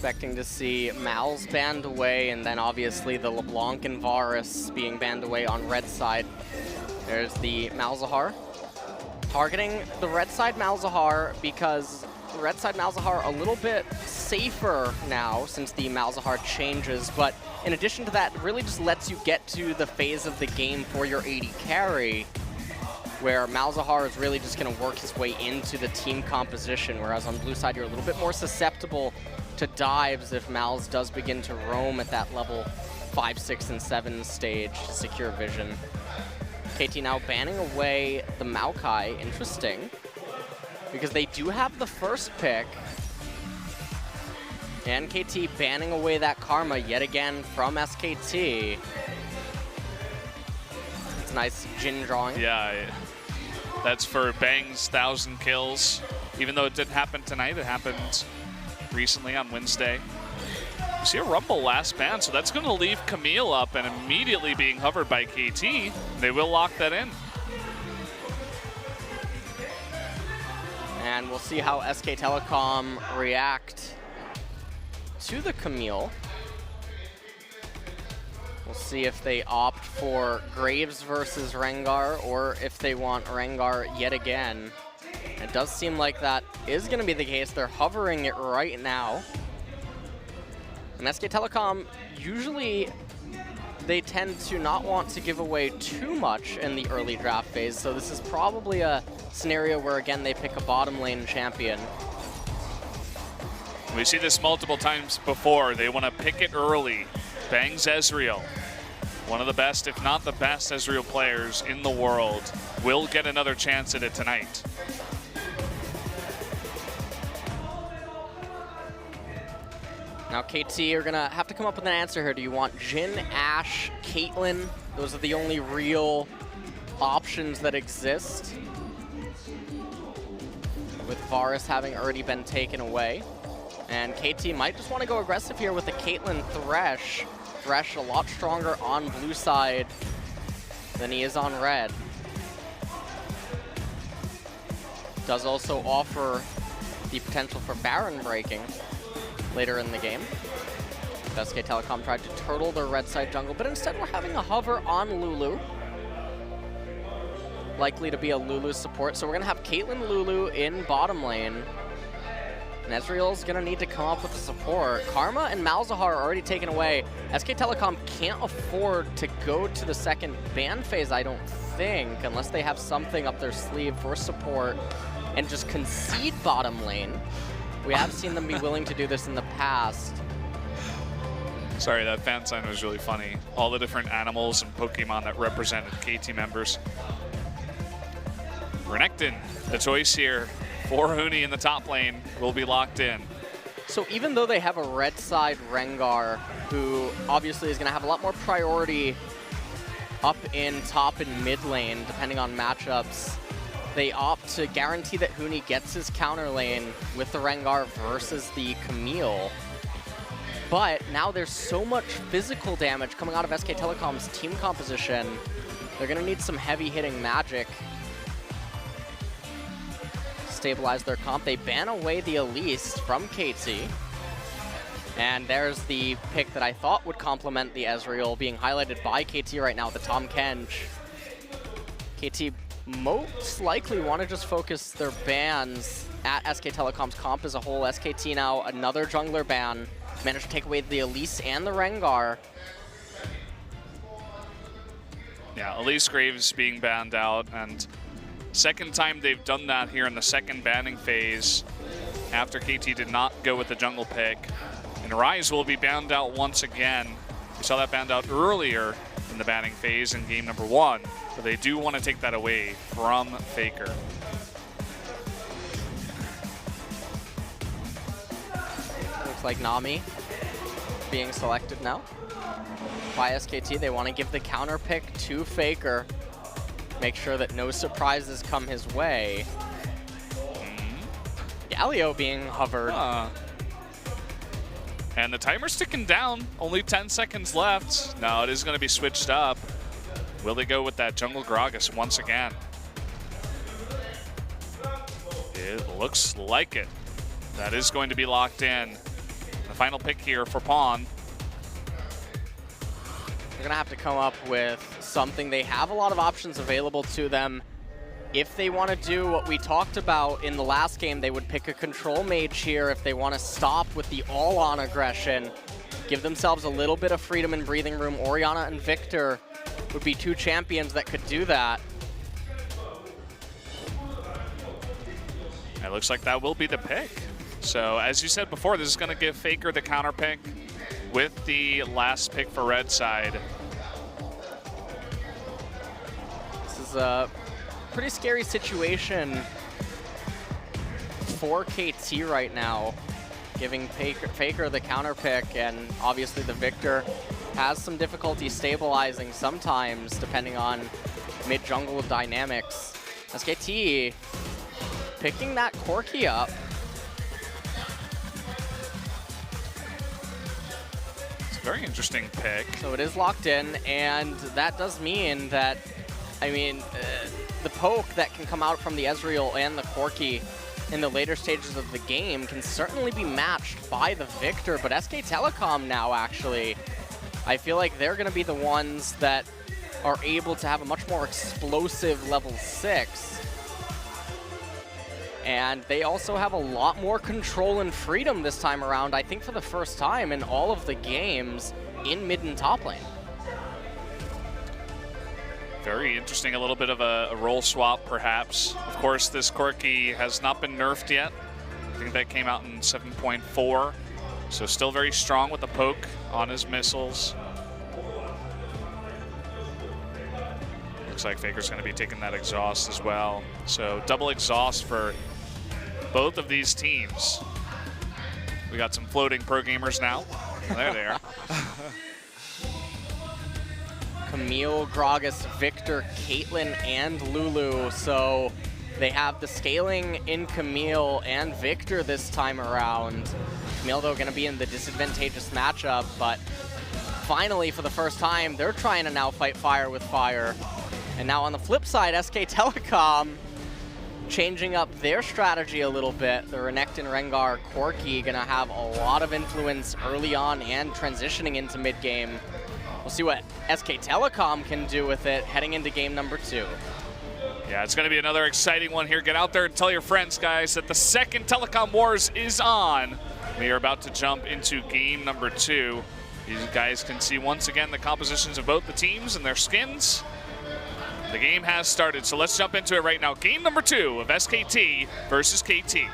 expecting to see Mal's banned away, and then obviously the LeBlanc and Varus being banned away on red side. There's the Malzahar. Targeting the red side Malzahar because the red side Malzahar a little bit safer now since the Malzahar changes, but in addition to that, it really just lets you get to the phase of the game for your AD carry, where Malzahar is really just going to work his way into the team composition, whereas on blue side you're a little bit more susceptible to dives if Malz does begin to roam at that level 5, 6, and 7 stage to secure vision. KT now banning away the Maokai, interesting, because they do have the first pick. And KT banning away that Karma yet again from SKT. It's nice Jin drawing. Yeah, that's for Bang's 1,000 kills. Even though it didn't happen tonight, it happened recently on Wednesday. You see a Rumble last ban, so that's going to leave Camille up and immediately being hovered by KT. They will lock that in. And we'll see how SK Telecom react to the Camille. We'll see if they opt for Graves versus Rengar, or if they want Rengar yet again. It does seem like that is going to be the case. They're hovering it right now. And SK Telecom, usually they tend to not want to give away too much in the early draft phase, so this is probably a scenario where, again, they pick a bottom lane champion. We see this multiple times before. They want to pick it early. Bang's Ezreal, one of the best, if not the best Ezreal players in the world, will get another chance at it tonight. Now KT are gonna have to come up with an answer here. Do you want Jhin, Ashe, Caitlyn? Those are the only real options that exist, with Varus having already been taken away. And KT might just want to go aggressive here with the Caitlyn Thresh. Thresh a lot stronger on blue side than he is on red. Does also offer the potential for Baron breaking later in the game. SK Telecom tried to turtle their red side jungle, but instead we're having a hover on Lulu. Likely to be a Lulu support, so we're gonna have Caitlyn Lulu in bottom lane. And Ezreal's gonna need to come up with the support. Karma and Malzahar are already taken away. SK Telecom can't afford to go to the second ban phase, I don't think, unless they have something up their sleeve for support and just concede bottom lane. We have seen them be willing to do this in the past. Sorry, that fan sign was really funny. All the different animals and Pokemon that represented KT members. Renekton, the choice here for Huni in the top lane, will be locked in. So even though they have a red side Rengar, who obviously is going to have a lot more priority up in top and mid lane, depending on matchups, they opt to guarantee that Huni gets his counter lane with the Rengar versus the Camille. But now there's so much physical damage coming out of SK Telecom's team composition. They're going to need some heavy hitting magic to stabilize their comp. They ban away the Elise from KT. And there's the pick that I thought would complement the Ezreal, being highlighted by KT right now, the Tahm Kench. KT most likely want to just focus their bans at SK Telecom's comp as a whole. SKT now another jungler ban. Managed to take away the Elise and the Rengar. Yeah, Elise Graves being banned out, and second time they've done that here in the second banning phase after KT did not go with the jungle pick. And Ryze will be banned out once again. We saw that banned out earlier in the banning phase in game number 1. So they do want to take that away from Faker. Looks like Nami being selected now by SKT. They want to give the counter pick to Faker. Make sure that no surprises come his way. Galio being hovered. And the timer's ticking down. Only 10 seconds left. Now it is going to be switched up. Will they go with that jungle Gragas once again? It looks like it. That is going to be locked in. The final pick here for Pawn. They're going to have to come up with something. They have a lot of options available to them. If they want to do what we talked about in the last game, they would pick a control mage here if they want to stop with the all-on aggression, give themselves a little bit of freedom and breathing room. Orianna and Victor would be two champions that could do that. It looks like that will be the pick. So as you said before, this is going to give Faker the counter pick with the last pick for red side. This is a pretty scary situation for KT right now, giving Faker the counter pick, and obviously the Victor has some difficulty stabilizing sometimes depending on mid-jungle dynamics. SKT picking that Corki up. It's a very interesting pick. So it is locked in, and that does mean that, I mean, the poke that can come out from the Ezreal and the Corki in the later stages of the game can certainly be matched by the Victor, but SK Telecom now, actually, I feel like they're going to be the ones that are able to have a much more explosive level 6. And they also have a lot more control and freedom this time around, I think for the first time in all of the games in mid and top lane. Very interesting, a little bit of a role swap perhaps. Of course, this Corki has not been nerfed yet. I think that came out in 7.4. So still very strong with the poke on his missiles. Looks like Faker's going to be taking that exhaust as well. So double exhaust for both of these teams. We got some floating pro gamers now. There they are. Camille, Gragas, Victor, Caitlyn, and Lulu. So they have the scaling in Camille and Victor this time around. Camille, though, going to be in the disadvantageous matchup, but finally, for the first time, they're trying to now fight fire with fire. And now on the flip side, SK Telecom changing up their strategy a little bit. The Renekton, Rengar, Corki going to have a lot of influence early on and transitioning into mid-game. We'll see what SK Telecom can do with it heading into game number 2. Yeah, it's going to be another exciting one here. Get out there and tell your friends, guys, that the second Telecom Wars is on. We are about to jump into game number 2. You guys can see once again the compositions of both the teams and their skins. The game has started, so let's jump into it right now. Game number 2 of SKT versus KT.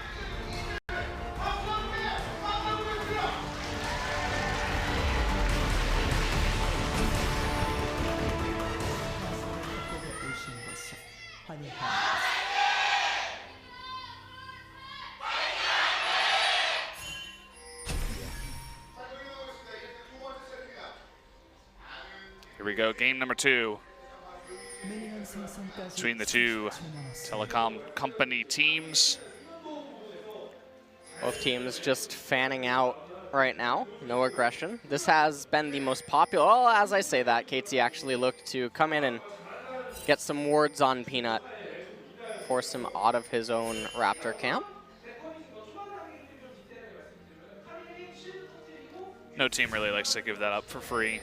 Here we go, game number 2 between the two Telecom company teams. Both teams just fanning out right now, no aggression. This has been the most popular, well, as I say that, KT actually looked to come in and get some wards on Peanut, force him out of his own Raptor camp. No team really likes to give that up for free.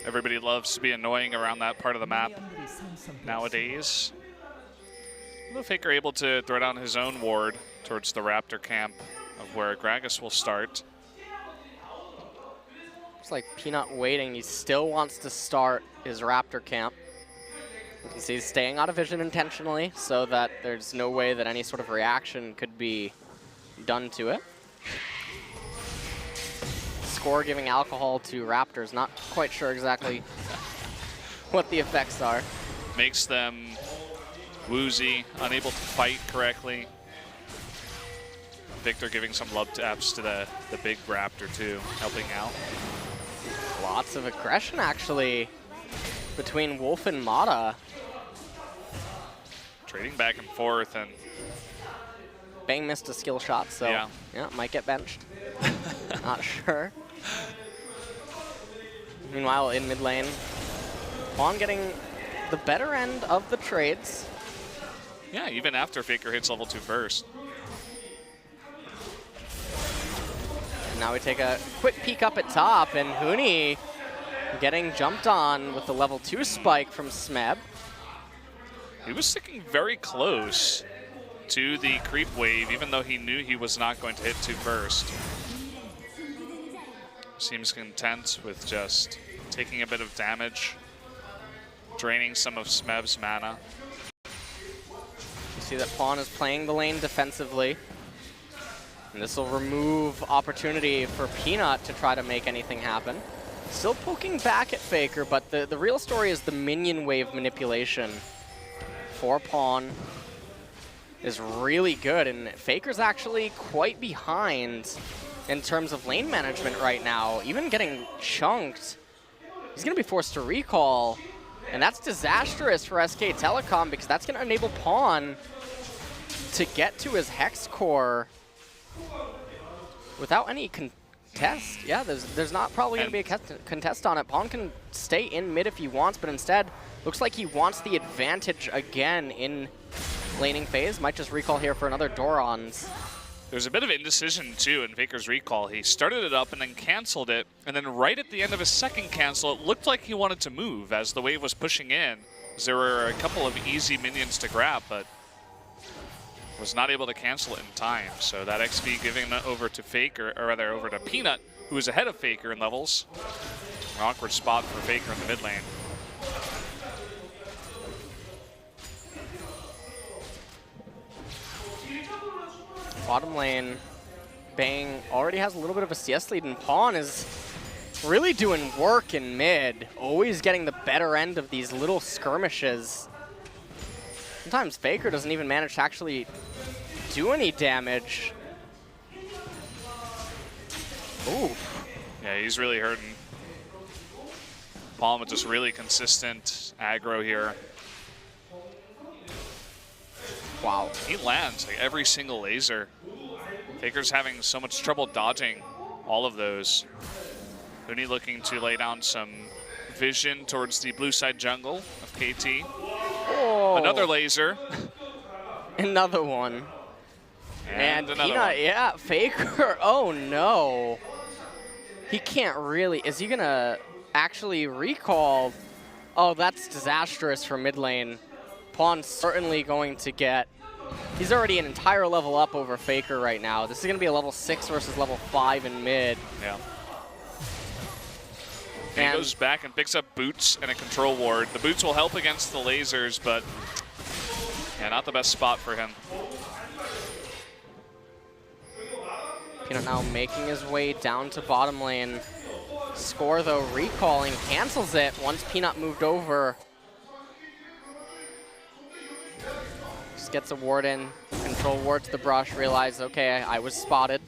Everybody loves to be annoying around that part of the map nowadays. Although Faker able to throw down his own ward towards the Raptor camp of where Gragas will start. It's like Peanut waiting. He still wants to start his Raptor camp. You can see he's staying out of vision intentionally so that there's no way that any sort of reaction could be done to it. Score giving alcohol to Raptors, not quite sure exactly what the effects are. Makes them woozy, unable to fight correctly. Victor giving some love taps to the big Raptor too, helping out. Lots of aggression actually between Wolf and Mata. Trading back and forth, and Bang missed a skill shot, so yeah might get benched. Not sure. Meanwhile, in mid lane, Juan getting the better end of the trades. Yeah, even after Faker hits level 2 first. Now we take a quick peek up at top, and Huni getting jumped on with the level 2 spike from Smeb. He was sticking very close to the creep wave, even though he knew he was not going to hit 2 first. Seems content with just taking a bit of damage, draining some of Smeb's mana. You see that Pawn is playing the lane defensively. And this will remove opportunity for Peanut to try to make anything happen. Still poking back at Faker, but the real story is the minion wave manipulation for Pawn is really good, and Faker's actually quite behind in terms of lane management right now. Even getting chunked, he's going to be forced to recall, and that's disastrous for SK Telecom because that's going to enable Pawn to get to his Hex Core without any contest. Yeah, there's not probably going to be a contest on it. Pawn can stay in mid if he wants, but instead looks like he wants the advantage again in laning phase. Might just recall here for another Doran's. There's a bit of indecision too in Faker's recall. He started it up and then canceled it, and then right at the end of his second cancel, it looked like he wanted to move as the wave was pushing in. There were a couple of easy minions to grab, but was not able to cancel it in time. So that XP giving it over to Faker, or rather over to Peanut, who is ahead of Faker in levels. An awkward spot for Faker in the mid lane. Bottom lane, Bang already has a little bit of a CS lead, and Pawn is really doing work in mid, always getting the better end of these little skirmishes. Sometimes Faker doesn't even manage to actually do any damage. Ooh. Yeah, he's really hurting. Pawn with just really consistent aggro here. Wow. He lands like every single laser. Faker's having so much trouble dodging all of those. Huni looking to lay down some vision towards the blue side jungle of KT. Oh. Another laser. Another one. And another Peanut, one. yeah, Faker, oh no. He can't really, is he gonna actually recall? Oh, that's disastrous for mid lane. Pawn's certainly going to get, he's already an entire level up over Faker right now. This is going to be a level 6 versus level 5 in mid. Yeah. And he goes back and picks up boots and a control ward. The boots will help against the lasers, but yeah, not the best spot for him. Peanut now making his way down to bottom lane. Score though, recalling, cancels it once Peanut moved over. Gets a ward in, control ward to the brush, realize, okay, I was spotted.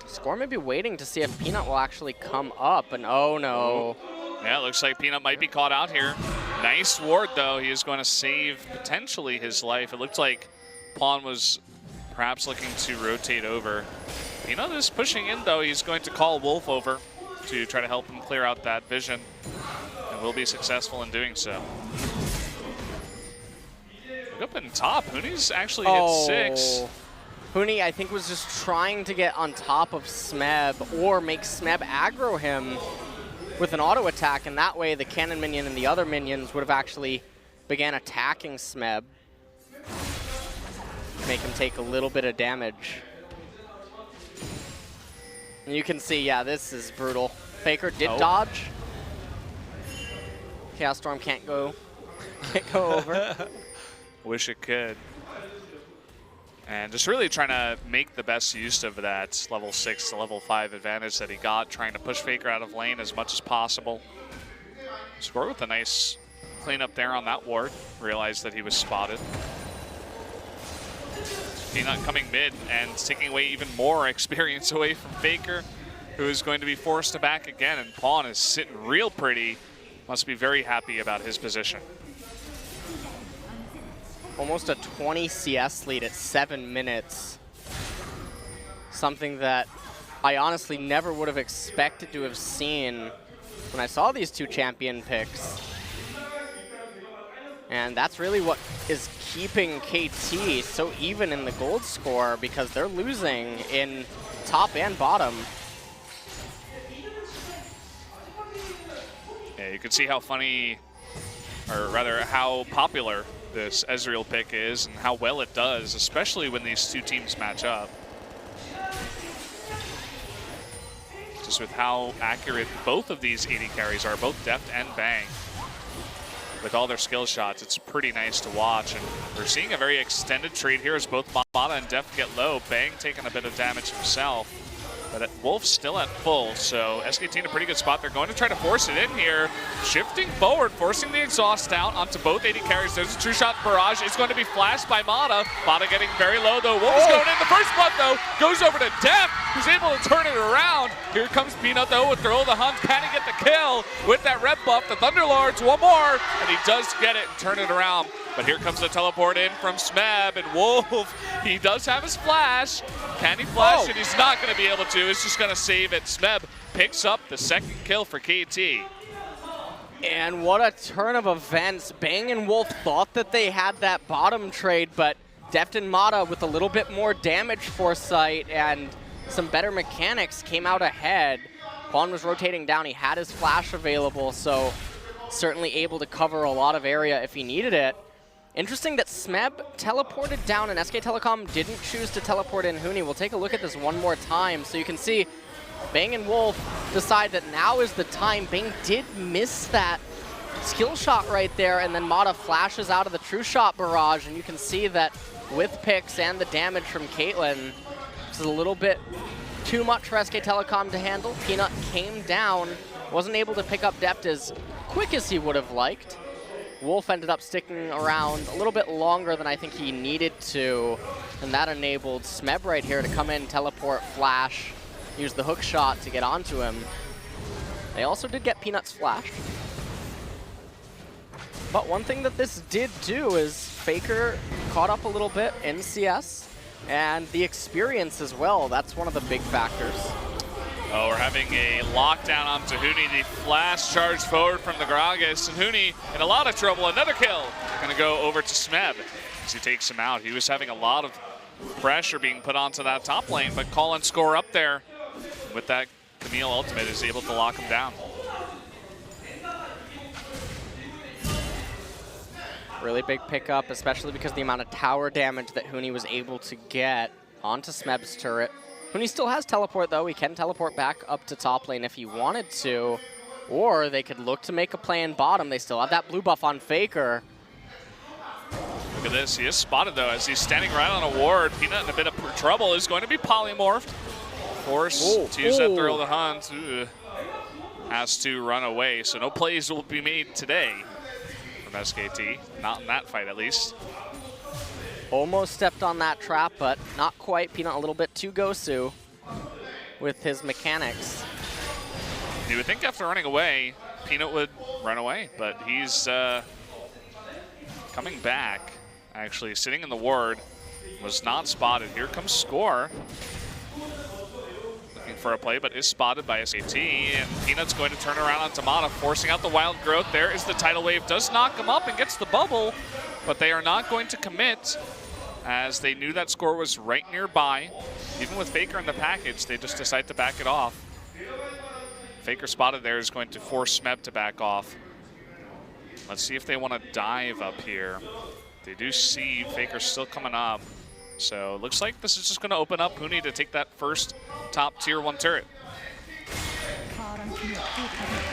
Score may be waiting to see if Peanut will actually come up, and oh no. Yeah, looks like Peanut might be caught out here. Nice ward though, he is going to save potentially his life. It looked like Pawn was perhaps looking to rotate over. Peanut is pushing in though, he's going to call Wolf over to try to help him clear out that vision, and will be successful in doing so. Up in top, Huni's actually hit 6. Huni, I think, was just trying to get on top of Smeb or make Smeb aggro him with an auto attack, and that way the cannon minion and the other minions would have actually began attacking Smeb. Make him take a little bit of damage. And you can see, yeah, this is brutal. Faker did dodge. Chaos Storm can't go over. Wish it could. And just really trying to make the best use of that level 6 to level 5 advantage that he got, trying to push Faker out of lane as much as possible. Score with a nice cleanup there on that ward. Realized that he was spotted. Peanut coming mid and taking away even more experience away from Faker, who is going to be forced to back again. And Pawn is sitting real pretty. Must be very happy about his position. Almost a 20 CS lead at 7 minutes. Something that I honestly never would have expected to have seen when I saw these two champion picks. And that's really what is keeping KT so even in the gold score, because they're losing in top and bottom. Yeah, you can see how funny, or rather how popular this Ezreal pick is and how well it does, especially when these two teams match up. Just with how accurate both of these AD carries are, both Deft and Bang. With all their skill shots, it's pretty nice to watch. And we're seeing a very extended trade here as both Mata and Deft get low. Bang taking a bit of damage himself. But Wolf's still at full, so SKT in a pretty good spot. They're going to try to force it in here. Shifting forward, forcing the exhaust out onto both AD carries. There's a true shot barrage. It's going to be flashed by Mata. Mata getting very low, though. Wolf is going in. The first blood, though, goes over to Deft, who's able to turn it around. Here comes Peanut, though, with Thrill of the Hunt. Can he get the kill with that red buff? The Thunderlords, one more, and he does get it and turn it around. But here comes the teleport in from Smeb, and Wolf, he does have his flash. Can he flash it? He's not going to be able to. He's just going to save it. Smeb picks up the second kill for KT. And what a turn of events. Bang and Wolf thought that they had that bottom trade, but Deft and Mata with a little bit more damage foresight and some better mechanics came out ahead. Quan was rotating down. He had his flash available, so certainly able to cover a lot of area if he needed it. Interesting that Smeb teleported down and SK Telecom didn't choose to teleport in Huni. We'll take a look at this one more time. So you can see Bang and Wolf decide that now is the time. Bang did miss that skill shot right there, and then Mata flashes out of the true shot barrage, and you can see that with picks and the damage from Caitlyn, this is a little bit too much for SK Telecom to handle. Peanut came down, wasn't able to pick up Deft as quick as he would have liked. Wolf ended up sticking around a little bit longer than I think he needed to, and that enabled Smeb right here to come in, teleport, flash, use the hook shot to get onto him. They also did get Peanut's flash. But one thing that this did do is Faker caught up a little bit in CS, and the experience as well. That's one of the big factors. Oh, we're having a lockdown onto Huni. The flash charged forward from the Gragas, and Huni in a lot of trouble. Another kill. Going to go over to Smeb as he takes him out. He was having a lot of pressure being put onto that top lane, but call and score up there with that Camille ultimate is able to lock him down. Really big pickup, especially because the amount of tower damage that Huni was able to get onto Smeb's turret. Huni still has teleport, though. He can teleport back up to top lane if he wanted to, or they could look to make a play in bottom. They still have that blue buff on Faker. Look at this. He is spotted, though, as he's standing right on a ward. Peanut in a bit of trouble is going to be polymorphed. Forced to use that Thrill of the Hunt. Has to run away, so no plays will be made today from SKT. Not in that fight, at least. Almost stepped on that trap, but not quite. Peanut a little bit too Gosu with his mechanics. You would think after running away, Peanut would run away, but he's coming back. Actually, sitting in the ward, was not spotted. Here comes Score. Looking for a play, but is spotted by SKT, and Peanut's going to turn around onto Mata, forcing out the wild growth. There is the tidal wave, does knock him up and gets the bubble, but they are not going to commit, as they knew that Score was right nearby. Even with Faker in the package, they just decide to back it off. Faker spotted there is going to force Smeb to back off. Let's see if they want to dive up here. They do see Faker still coming up. So it looks like this is just going to open up Huni to take that first top tier 1 turret.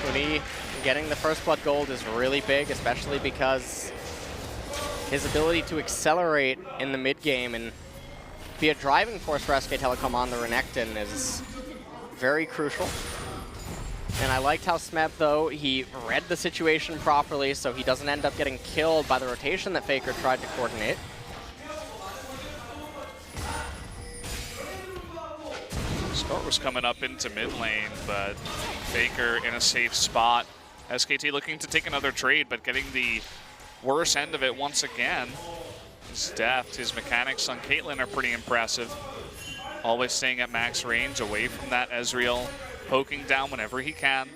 Huni getting the first blood gold is really big, especially because his ability to accelerate in the mid game and be a driving force for SK Telecom on the Renekton is very crucial. And I liked how Smeb, though, he read the situation properly so he doesn't end up getting killed by the rotation that Faker tried to coordinate. Scott was coming up into mid lane, but Faker in a safe spot. SKT looking to take another trade, but getting the worse end of it once again. His deft, his mechanics on Caitlyn are pretty impressive. Always staying at max range, away from that Ezreal, poking down whenever he can.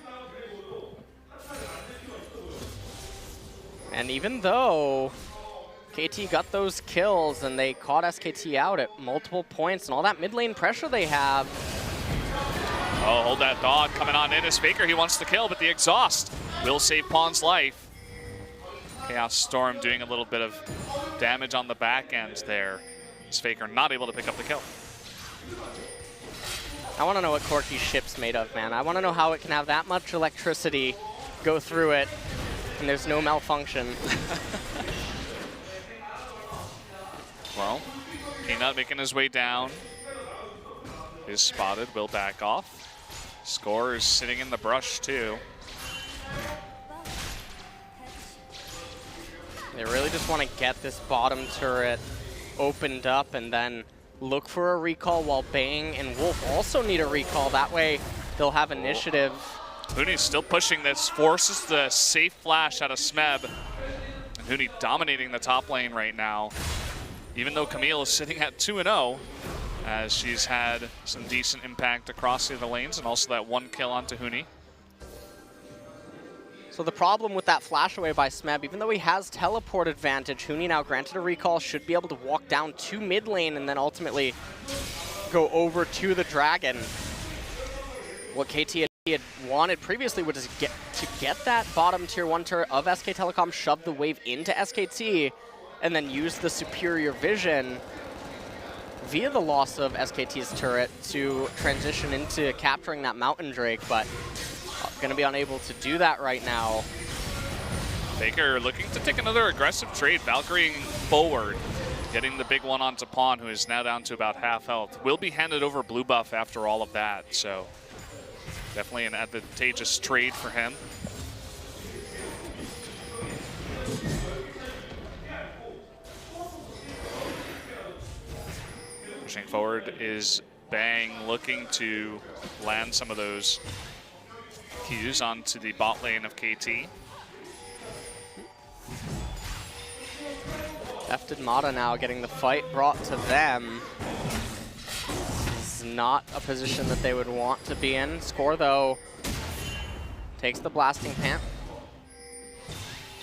And even though KT got those kills and they caught SKT out at multiple points and all that mid lane pressure they have. Oh, hold that dog coming on in as Faker. He wants to kill, but the exhaust will save Pawn's life. Chaos Storm doing a little bit of damage on the back end there. As Faker not able to pick up the kill. I want to know what Corki's ship's made of, man. I want to know how it can have that much electricity go through it and there's no malfunction. Well, Peanut making his way down. Is spotted, will back off. Score is sitting in the brush too. They really just want to get this bottom turret opened up and then look for a recall while Bang and Wolf also need a recall. That way they'll have initiative. Huni's still pushing this, forces the safe flash out of Smeb. And Huni dominating the top lane right now. Even though Camille is sitting at 2-0, as she's had some decent impact across the other lanes, and also that one kill onto Huni. So the problem with that flash away by Smeb, even though he has teleport advantage, Huni now granted a recall, should be able to walk down to mid lane and then ultimately go over to the dragon. What KT had wanted previously was to get that bottom tier 1 turret of SK Telecom, shove the wave into SKT, and then use the superior vision via the loss of SKT's turret to transition into capturing that Mountain Drake, but going to be unable to do that right now. Baker looking to take another aggressive trade, Valkyrieing forward, getting the big one onto Pawn, who is now down to about half health. Will be handed over blue buff after all of that, so definitely an advantageous trade for him. Pushing forward is Bang, looking to land some of those Qs onto the bot lane of KT. Left and Mata now getting the fight brought to them. This is not a position that they would want to be in. Score, though, takes the blasting pant.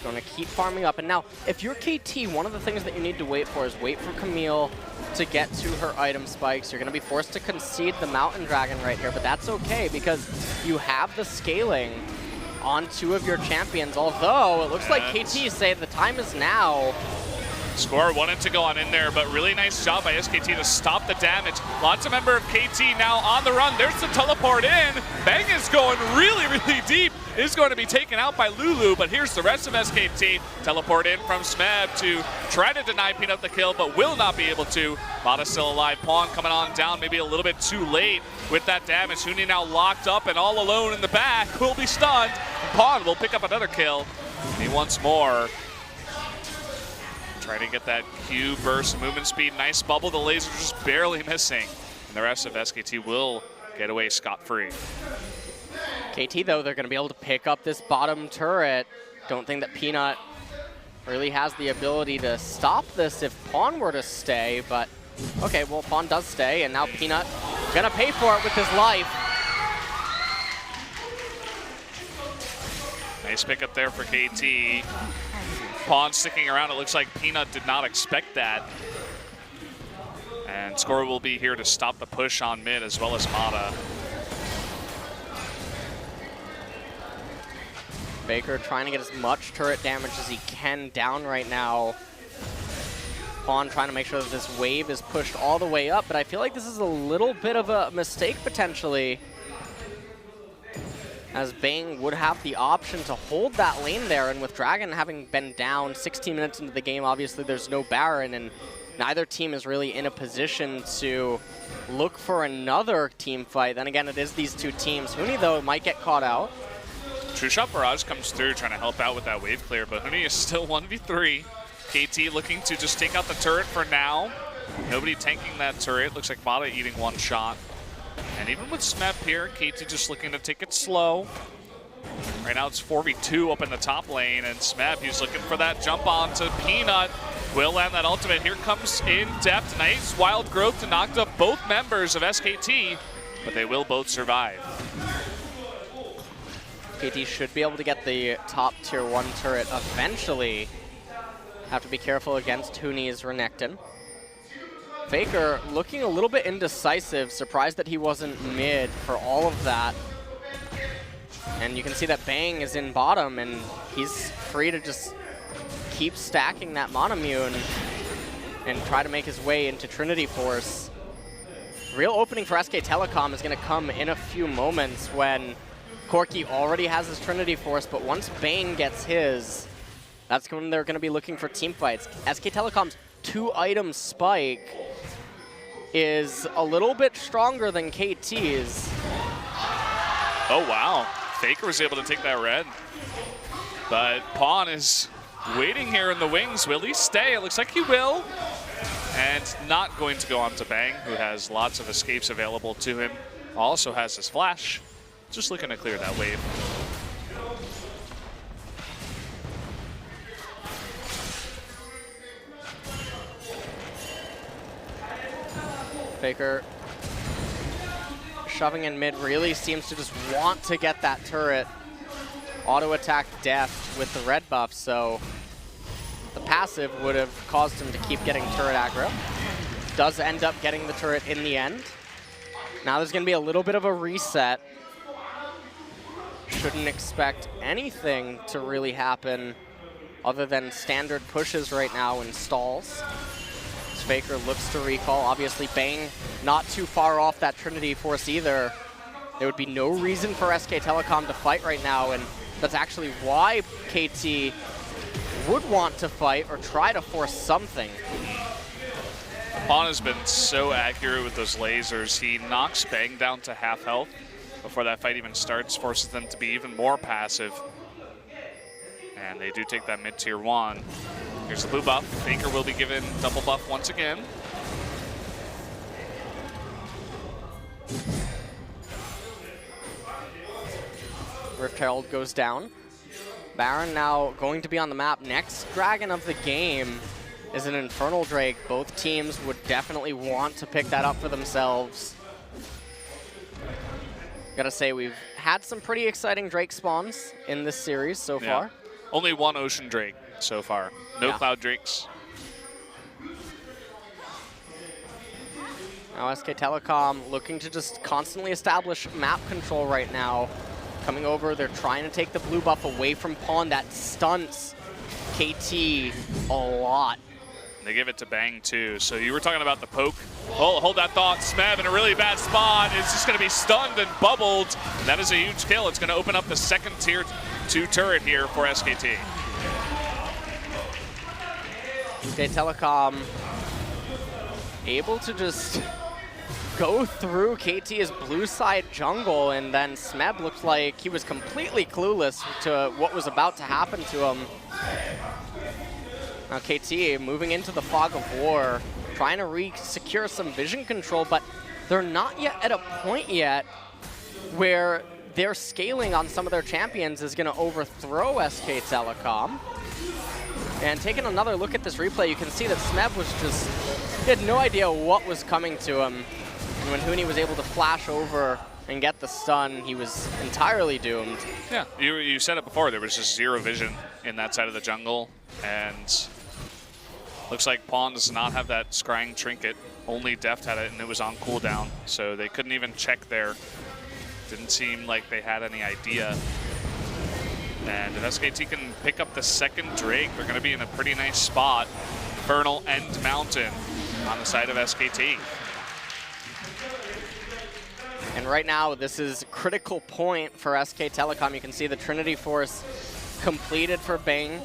Going to keep farming up. And now, if you're KT, one of the things that you need to wait for is wait for Camille to get to her item spikes. You're going to be forced to concede the Mountain Dragon right here, but that's okay because you have the scaling on 2 of your champions, although it looks like KT say the time is now. Score wanted to go on in there, but really nice job by SKT to stop the damage. Lots of member of KT now on the run. There's the teleport in. Bang is going really, really deep. Is going to be taken out by Lulu, but here's the rest of SKT. Teleport in from Smeb to try to deny Peanut the kill, but will not be able to. Mata still alive. Pawn coming on down, maybe a little bit too late with that damage. Huni now locked up and all alone in the back. Will be stunned. Pawn will pick up another kill. He wants more. Trying to get that Q burst movement speed. Nice bubble. The laser just barely missing. And the rest of SKT will get away scot-free. KT, though, they're going to be able to pick up this bottom turret. Don't think that Peanut really has the ability to stop this if Pawn were to stay, but okay, well, Pawn does stay, and now Peanut going to pay for it with his life. Nice pickup there for KT. Pawn sticking around. It looks like Peanut did not expect that. And Score will be here to stop the push on mid as well as Mata. Baker trying to get as much turret damage as he can down right now. Pawn trying to make sure that this wave is pushed all the way up, but I feel like this is a little bit of a mistake potentially, as Bang would have the option to hold that lane there, and with Dragon having been down 16 minutes into the game, obviously there's no Baron, and neither team is really in a position to look for another team fight. Then again, it is these 2 teams. Huni, though, might get caught out. True Shot Barrage comes through trying to help out with that wave clear, but Huni is still 1v3. KT looking to just take out the turret for now. Nobody tanking that turret. Looks like Mata eating 1 shot. And even with Smep here, KT just looking to take it slow. Right now it's 4v2 up in the top lane, and Smep, he's looking for that jump on to Peanut. Will land that ultimate. Here comes in depth. Nice wild growth to knock up both members of SKT, but they will both survive. KT should be able to get the top tier 1 turret eventually. Have to be careful against Huni's Renekton. Faker looking a little bit indecisive, surprised that he wasn't mid for all of that. And you can see that Bang is in bottom, and he's free to just keep stacking that Monomune and try to make his way into Trinity Force. Real opening for SK Telecom is going to come in a few moments when Corki already has his Trinity Force, but once Bang gets his, that's when they're going to be looking for team fights. SK Telecom's 2-item spike is a little bit stronger than KT's. Oh, wow. Faker was able to take that red. But Pawn is waiting here in the wings. Will he stay? It looks like he will. And not going to go on to Bang, who has lots of escapes available to him. Also has his flash. Just looking to clear that wave. Faker shoving in mid really seems to just want to get that turret auto attack deft with the red buff, so the passive would have caused him to keep getting turret aggro. Does end up getting the turret in the end. Now there's going to be a little bit of a reset. Shouldn't expect anything to really happen other than standard pushes right now in stalls. Faker looks to recall. Obviously, Bang not too far off that Trinity Force either. There would be no reason for SK Telecom to fight right now, and that's actually why KT would want to fight or try to force something. Pawn has been so accurate with those lasers. He knocks Bang down to half health before that fight even starts, forces them to be even more passive. And they do take that mid-tier 1. Here's the blue buff. Faker will be given double buff once again. Rift Herald goes down. Baron now going to be on the map. Next dragon of the game is an Infernal Drake. Both teams would definitely want to pick that up for themselves. Gotta say, we've had some pretty exciting Drake spawns in this series so far. Only one Ocean Drake so far. No Cloud Drakes. Now SK Telecom looking to just constantly establish map control right now. Coming over, they're trying to take the blue buff away from Pawn. That stunts KT a lot. They give it to Bang too. So you were talking about the poke. Oh, hold that thought. Smeb in a really bad spot. It's just going to be stunned and bubbled. And that is a huge kill. It's going to open up the second tier 2 turret here for SKT. SK Telecom able to just go through KT's blue side jungle, and then Smeb looked like he was completely clueless to what was about to happen to him. Now KT moving into the fog of war, trying to re-secure some vision control, but they're not yet at a point yet where their scaling on some of their champions is going to overthrow SK Telecom. And taking another look at this replay, you can see that Smeb was just, he had no idea what was coming to him. And when Huni was able to flash over and get the stun, he was entirely doomed. Yeah, you said it before, there was just zero vision in that side of the jungle. And looks like Pawn does not have that scrying trinket. Only Deft had it, and it was on cooldown. So they couldn't even check there. Didn't seem like they had any idea. And if SKT can pick up the second Drake, they're going to be in a pretty nice spot. Infernal and Mountain on the side of SKT. And right now, this is a critical point for SK Telecom. You can see the Trinity Force completed for Bang.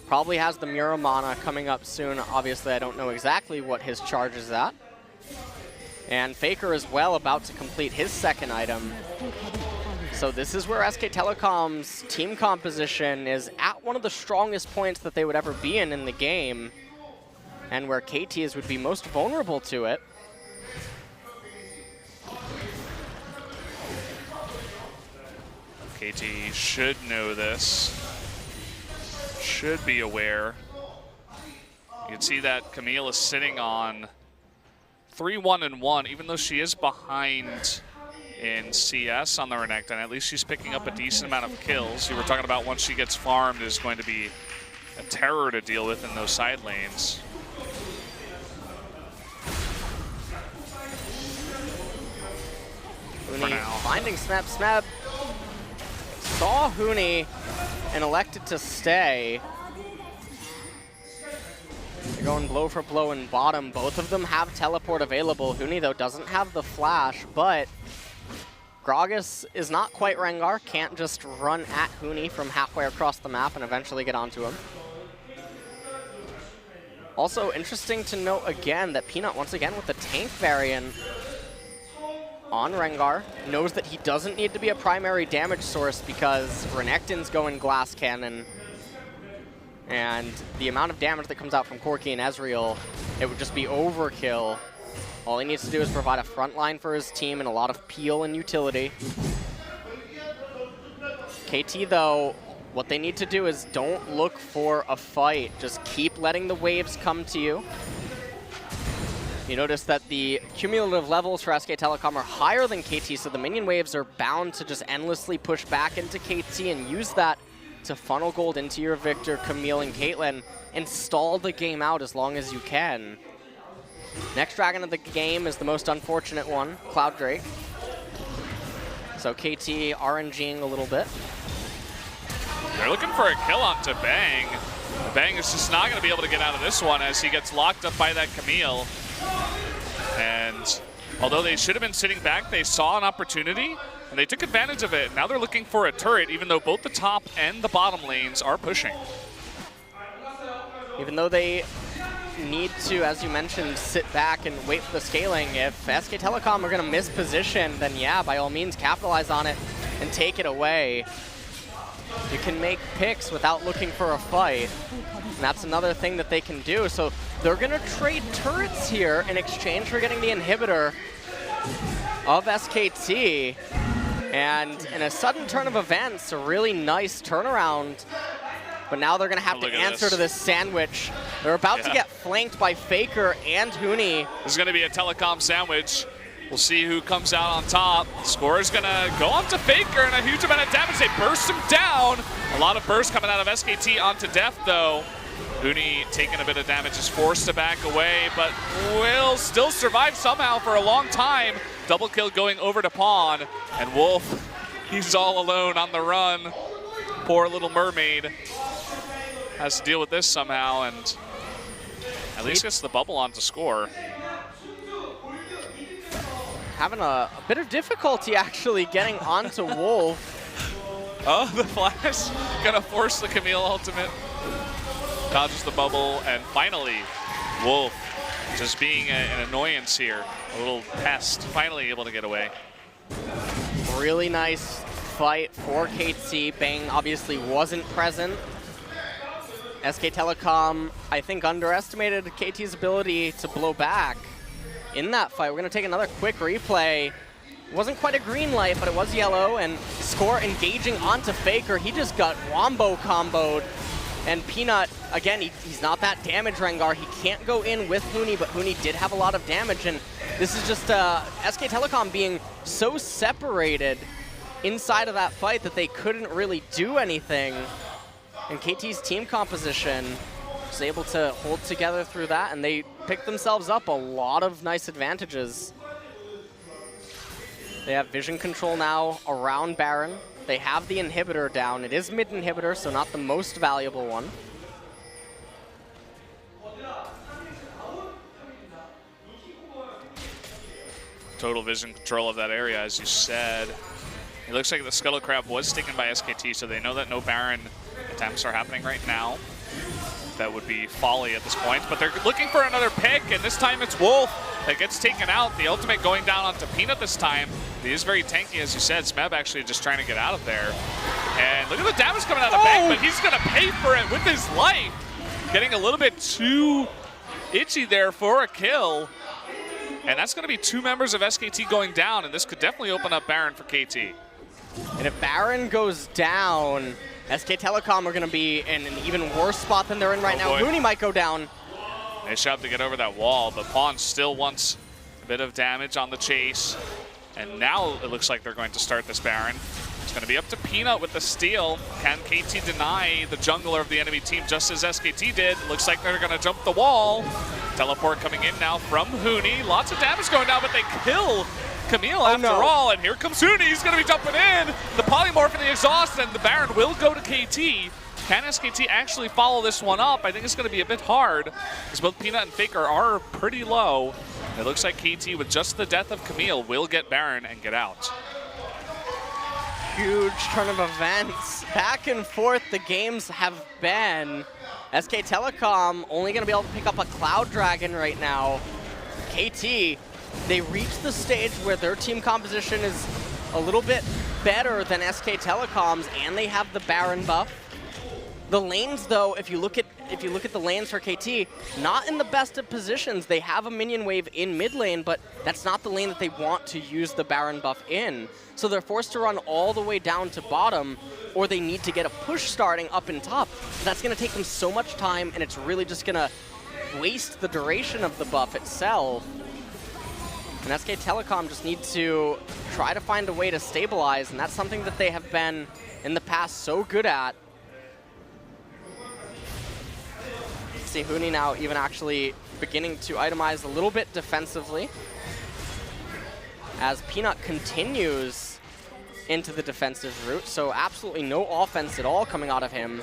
Probably has the Muramana coming up soon. Obviously, I don't know exactly what his charge is at. And Faker as well, about to complete his second item. So this is where SK Telecom's team composition is at one of the strongest points that they would ever be in the game, and where KT's would be most vulnerable to it. KT should know this, should be aware. You can see that Camille is sitting on 3-1-1, even though she is behind in CS on the Renekton. At least she's picking up a decent amount of kills. You were talking about once she gets farmed is going to be a terror to deal with in those side lanes. Huni finding Smeb. Smeb saw Huni and elected to stay. They're going blow for blow in bottom. Both of them have teleport available. Huni, though, doesn't have the flash, but Gragas is not quite Rengar. Can't just run at Huni from halfway across the map and eventually get onto him. Also, interesting to note again that Peanut, once again, with the tank variant on Rengar, knows that he doesn't need to be a primary damage source because Renekton's going Glass Cannon. And the amount of damage that comes out from Corki and Ezreal, it would just be overkill. All he needs to do is provide a front line for his team and a lot of peel and utility. KT, though, what they need to do is don't look for a fight. Just keep letting the waves come to you. You notice that the cumulative levels for SK Telecom are higher than KT, so the minion waves are bound to just endlessly push back into KT and use that to funnel gold into your Victor, Camille, and Caitlyn and stall the game out as long as you can. Next dragon of the game is the most unfortunate one, Cloud Drake. So KT RNGing a little bit. They're looking for a kill onto Bang. Bang is just not going to be able to get out of this one as he gets locked up by that Camille. And although they should have been sitting back, they saw an opportunity and they took advantage of it. Now they're looking for a turret, even though both the top and the bottom lanes are pushing. Even though they need to, as you mentioned, sit back and wait for the scaling, if SK Telecom are going to miss position, then yeah, by all means, capitalize on it and take it away. You can make picks without looking for a fight, and that's another thing that they can do. So they're going to trade turrets here in exchange for getting the inhibitor of SKT. And in a sudden turn of events, a really nice turnaround. But now they're going to have to answer to this sandwich. They're about to get flanked by Faker and Huni. This is going to be a Telecom sandwich. We'll see who comes out on top. Score is going to go on to Faker and a huge amount of damage. They burst him down. A lot of burst coming out of SKT onto Deft, though. Huni taking a bit of damage, is forced to back away, but will still survive somehow for a long time. Double kill going over to Pawn. And Wolf, he's all alone on the run. Poor little mermaid has to deal with this somehow, and at least gets the bubble on to score. Having a bit of difficulty actually getting onto Wolf. Oh, the flash gonna force the Camille ultimate. Dodges the bubble, and finally, Wolf just being an annoyance here. A little pest, finally able to get away. Really nice fight for KT. Bang obviously wasn't present. SK Telecom, I think, underestimated KT's ability to blow back in that fight. We're going to take another quick replay. It wasn't quite a green light, but it was yellow, and Score engaging onto Faker. He just got wombo comboed. And Peanut, again, he's not that damage Rengar. He can't go in with Huni, but Huni did have a lot of damage. And this is just SK Telecom being so separated inside of that fight that they couldn't really do anything. And KT's team composition was able to hold together through that, and they picked themselves up a lot of nice advantages. They have vision control now around Baron. They have the inhibitor down. It is mid inhibitor, so not the most valuable one. Total vision control of that area, as you said. It looks like the Scuttle Crab was taken by SKT, so they know that no Baron attempts are happening right now. That would be folly at this point, but they're looking for another pick, and this time it's Wolf that gets taken out. The ultimate going down onto Peanut this time. He is very tanky, as you said. Smeb actually just trying to get out of there. And look at the damage coming out of Bang, but he's going to pay for it with his life. Getting a little bit too itchy there for a kill. And that's going to be two members of SKT going down, and this could definitely open up Baron for KT. And if Baron goes down, SK Telecom are going to be in an even worse spot than they're in right now. Huni might go down. They shove to get over that wall, but Pawn still wants a bit of damage on the chase. And now it looks like they're going to start this Baron. It's going to be up to Peanut with the steal. Can KT deny the jungler of the enemy team just as SKT did? Looks like they're going to jump the wall. Teleport coming in now from Huni. Lots of damage going down, but they kill Camille after all. And here comes Huni. He's going to be jumping in. The polymorph and the exhaust, and the Baron will go to KT. Can SKT actually follow this one up? I think it's going to be a bit hard because both Peanut and Faker are pretty low. It looks like KT, with just the death of Camille, will get Baron and get out. Huge turn of events. Back and forth the games have been. SK Telecom only going to be able to pick up a Cloud Dragon right now. KT, they reached the stage where their team composition is a little bit better than SK Telecom's, and they have the Baron buff. The lanes, though, if you look at the lanes for KT, not in the best of positions. They have a minion wave in mid lane, but that's not the lane that they want to use the Baron buff in. So they're forced to run all the way down to bottom, or they need to get a push starting up in top. That's going to take them so much time, and it's really just going to waste the duration of the buff itself. And SK Telecom just need to try to find a way to stabilize, and that's something that they have been, in the past, so good at. See Huni now even actually beginning to itemize a little bit defensively as Peanut continues into the defensive route, so absolutely no offense at all coming out of him.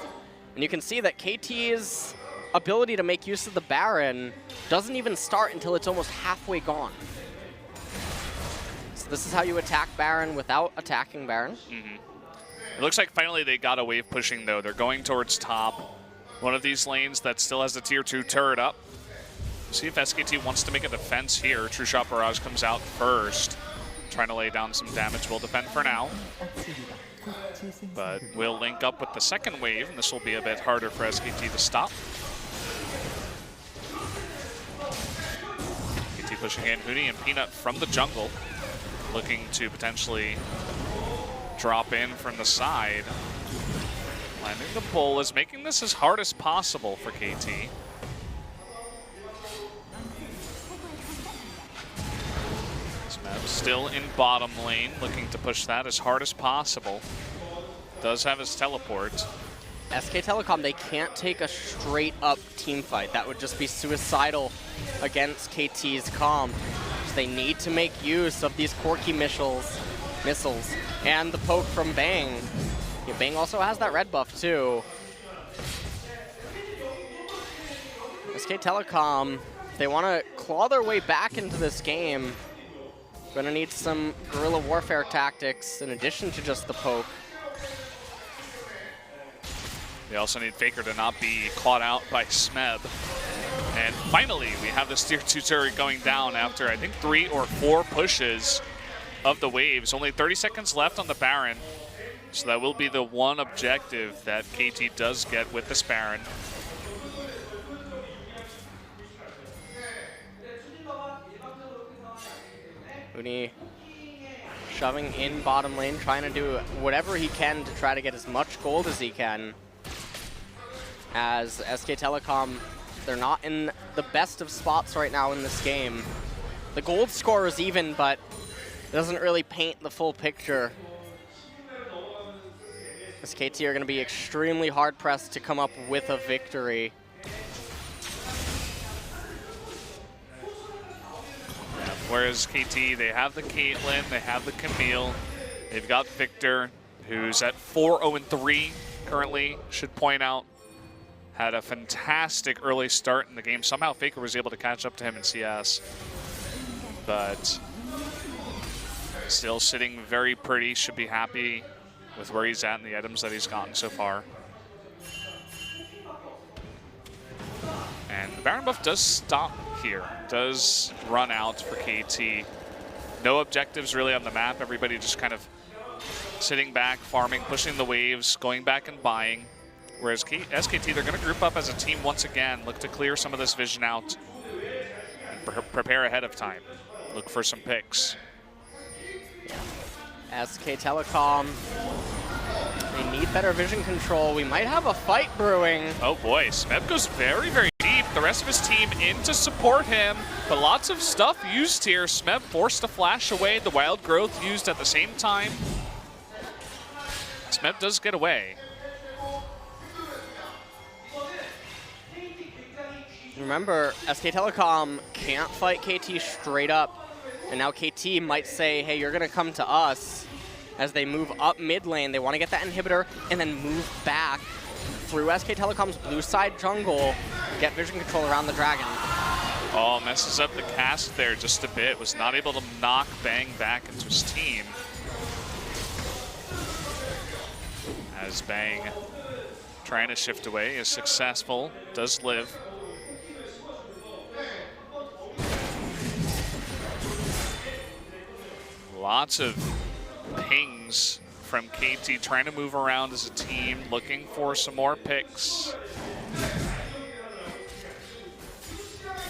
And you can see that KT's ability to make use of the Baron doesn't even start until it's almost halfway gone. So this is how you attack Baron without attacking Baron. It looks like finally they got a wave pushing, though. They're going towards top. One of these lanes that still has the tier 2 turret up. See if SKT wants to make a defense here. True Shot Barrage comes out first. Trying to lay down some damage. We'll defend for now. But we'll link up with the second wave, and this will be a bit harder for SKT to stop. SKT pushing in Huni and Peanut from the jungle. Looking to potentially drop in from the side. Landing the pull is making this as hard as possible for KT. Smeb still in bottom lane, looking to push that as hard as possible. Does have his teleport. SK Telecom, they can't take a straight up team fight. That would just be suicidal against KT's comp. So they need to make use of these quirky missiles and the poke from Bang. Yeah, Bang also has that red buff too. SK Telecom, if they want to claw their way back into this game, gonna need some guerrilla warfare tactics in addition to just the poke. They also need Faker to not be clawed out by Smeb. And finally, we have this tier 2 turret going down after, I think, 3 or 4 pushes of the waves. Only 30 seconds left on the Baron. So that will be the one objective that KT does get with this Baron. Huni shoving in bottom lane, trying to do whatever he can to try to get as much gold as he can. As SK Telecom, they're not in the best of spots right now in this game. The gold score is even, but it doesn't really paint the full picture. SKT are going to be extremely hard-pressed to come up with a victory. Whereas KT, they have the Caitlyn, they have the Camille, they've got Victor, who's at 4-0-3 currently, should point out. Had a fantastic early start in the game. Somehow Faker was able to catch up to him in CS. But still sitting very pretty, should be happy with where he's at and the items that he's gotten so far. And the Baron buff does stop here, does run out for KT. No objectives really on the map, everybody just kind of sitting back, farming, pushing the waves, going back and buying. Whereas SKT, they're going to group up as a team once again, look to clear some of this vision out, and prepare ahead of time. Look for some picks. SK Telecom, they need better vision control. We might have a fight brewing. Oh boy, Smeb goes very, very deep. the rest of his team in to support him, but lots of stuff used here. Smeb forced to flash away, the Wild Growth used at the same time. Smeb does get away. Remember, SK Telecom can't fight KT straight up, and now KT might say, hey, you're gonna come to us. As they move up mid lane, they wanna get that inhibitor and then move back through SK Telecom's blue side jungle, get vision control around the dragon. Oh, messes up the cast there just a bit. Was not able to knock Bang back into his team. As Bang trying to shift away is successful, does live. Lots of pings from KT trying to move around as a team, looking for some more picks.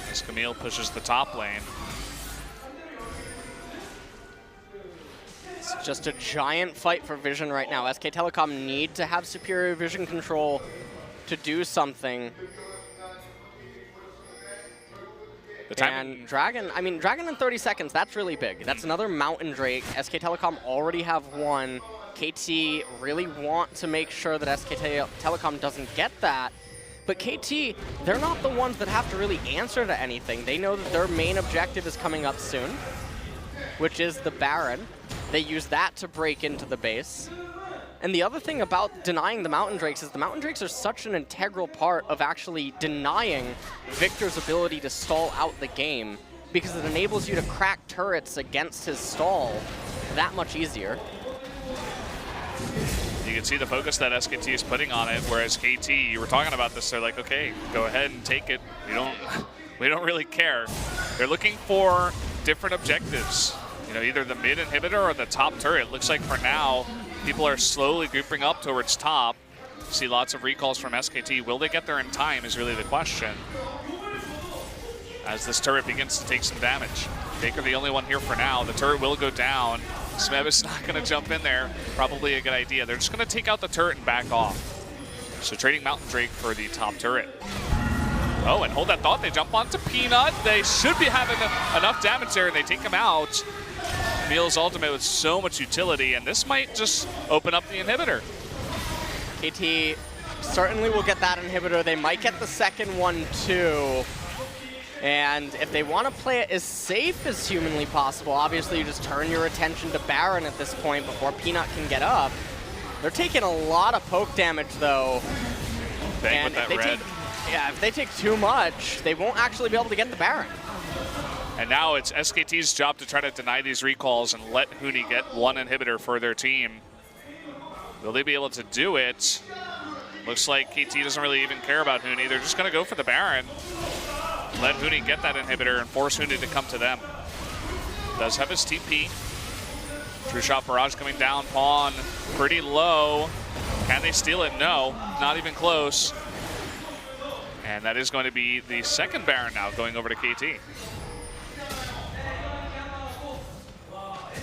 As Camille pushes the top lane. It's just a giant fight for vision right now. SK Telecom need to have superior vision control to do something. And Dragon, I mean, Dragon in 30 seconds, that's really big. That's another Mountain Drake. SK Telecom already have one. KT really want to make sure that SK Telecom doesn't get that. But KT, they're not the ones that have to really answer to anything. They know that their main objective is coming up soon, which is the Baron. They use that to break into the base. And the other thing about denying the Mountain Drakes is the Mountain Drakes are such an integral part of actually denying Victor's ability to stall out the game, because it enables you to crack turrets against his stall that much easier. You can see the focus that SKT is putting on it, whereas KT, you were talking about this, they're like, okay, go ahead and take it. We don't really care. They're looking for different objectives. You know, either the mid inhibitor or the top turret. Looks like for now, people are slowly grouping up towards top. See lots of recalls from SKT. Will they get there in time is really the question. As this turret begins to take some damage. Baker the only one here for now. The turret will go down. Smeb is not going to jump in there. Probably a good idea. They're just going to take out the turret and back off. So trading Mountain Drake for the top turret. Oh, and hold that thought. They jump onto Peanut. They should be having enough damage there, and they take him out. Camille's ultimate with so much utility, and this might just open up the inhibitor. KT certainly will get that inhibitor. They might get the second one too. And if they want to play it as safe as humanly possible, obviously you just turn your attention to Baron at this point before Peanut can get up. They're taking a lot of poke damage though. Bang with that red. If they take too much, they won't actually be able to get the Baron. And now it's SKT's job to try to deny these recalls and let Huni get one inhibitor for their team. Will they be able to do it? Looks like KT doesn't really even care about Huni. They're just going to go for the Baron. Let Huni get that inhibitor and force Huni to come to them. Does have his TP. True Shot Barrage coming down. Pawn pretty low. Can they steal it? No, not even close. And that is going to be the second Baron now going over to KT.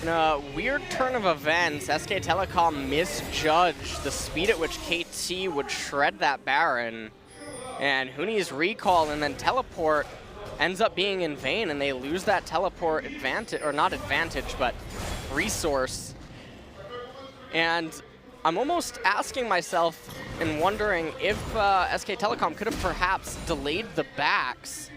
In a weird turn of events, SK Telecom misjudged the speed at which KT would shred that Baron. And Huni's recall and then teleport ends up being in vain, and they lose that teleport advantage, or not advantage, but resource. And I'm almost asking myself and wondering if SK Telecom could have perhaps delayed the backs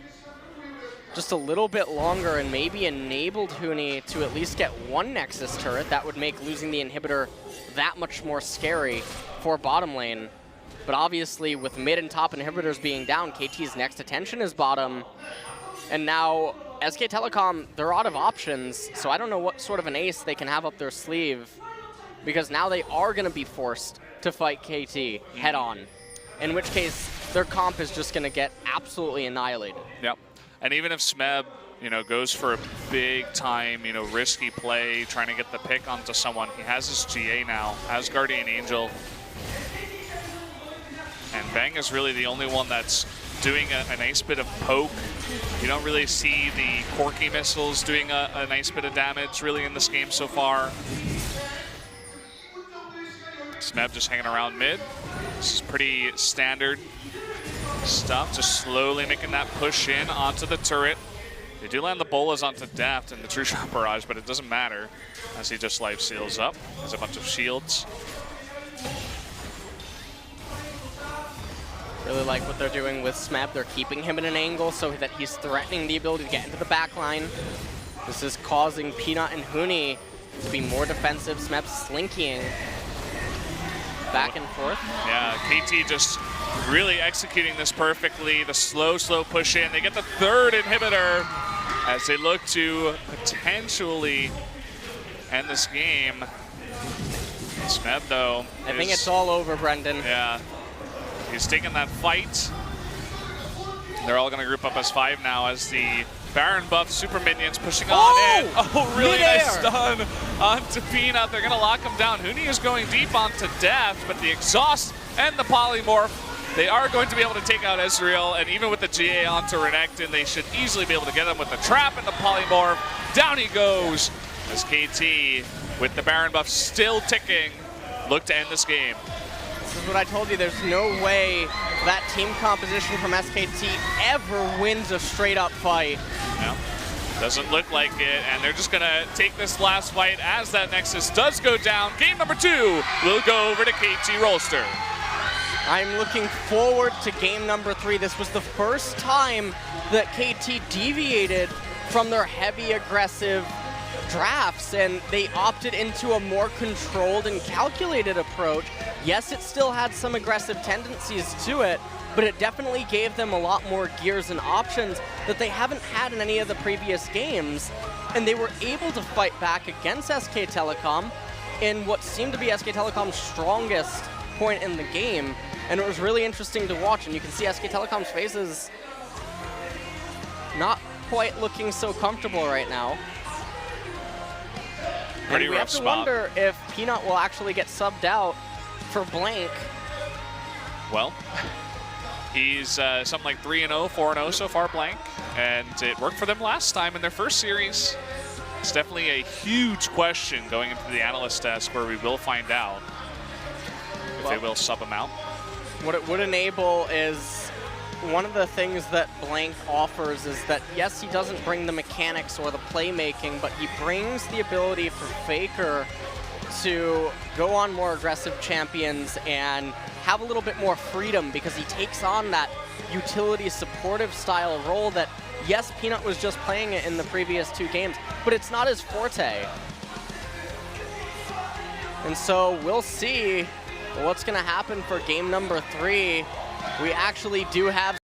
just a little bit longer and maybe enabled Huni to at least get one Nexus turret. That would make losing the inhibitor that much more scary for bottom lane. But obviously, with mid and top inhibitors being down, KT's next attention is bottom. And now, SK Telecom, they're out of options, so I don't know what sort of an ace they can have up their sleeve, because now they are going to be forced to fight KT head-on, in which case their comp is just going to get absolutely annihilated. Yep. And even if Smeb, goes for a big-time, risky play, trying to get the pick onto someone, he has his GA now, has Guardian Angel. And Bang is really the only one that's doing a nice bit of poke. You don't really see the Corki missiles doing a nice bit of damage really in this game so far. Smeb just hanging around mid. This is pretty standard Stuff just slowly making that push in onto the turret. They do land the bolas onto Deft and the True Shot Barrage, but it doesn't matter as he just life seals up. Has a bunch of shields. Really like what they're doing with Smeb. They're keeping him in an angle so that he's threatening the ability to get into the back line. This is causing Peanut and Huni to be more defensive. Smeb slinkying back and forth. Yeah, KT just really executing this perfectly. The slow push in. They get the third inhibitor as they look to potentially end this game. Smeb, though, I think it's all over, Brendan. Yeah. He's taking that fight. They're all going to group up as 5 now as the Baron buff super minions pushing on in. Oh, really nice stun onto Peanut. They're going to lock him down. Huni is going deep onto Death, but the exhaust and the polymorph, they are going to be able to take out Ezreal, and even with the GA onto Renekton, they should easily be able to get him with the trap and the polymorph. Down he goes as KT, with the Baron buff still ticking, look to end this game. This is what I told you. There's no way that team composition from SKT ever wins a straight-up fight. No, doesn't look like it, and they're just going to take this last fight as that Nexus does go down. Game number 2 will go over to KT Rolster. I'm looking forward to game number 3. This was the first time that KT deviated from their heavy aggressive drafts, and they opted into a more controlled and calculated approach. Yes, it still had some aggressive tendencies to it, but it definitely gave them a lot more gears and options that they haven't had in any of the previous games, and they were able to fight back against SK Telecom in what seemed to be SK Telecom's strongest point in the game, and it was really interesting to watch, and you can see SK Telecom's faces not quite looking so comfortable right now. Pretty and we rough have to spot. wonder if Peanut will actually get subbed out for Blank. Well, he's something like 3-0, 4-0 so far, Blank, and it worked for them last time in their first series. It's definitely a huge question going into the analyst desk, where we will find out if they will sub him out. What it would enable is, one of the things that Blank offers is that, yes, he doesn't bring the mechanics or the playmaking, but he brings the ability for Faker to go on more aggressive champions and have a little bit more freedom, because he takes on that utility supportive style role that, yes, Peanut was just playing it in the previous 2 games, but it's not his forte. And so we'll see what's going to happen for game number 3. We actually do have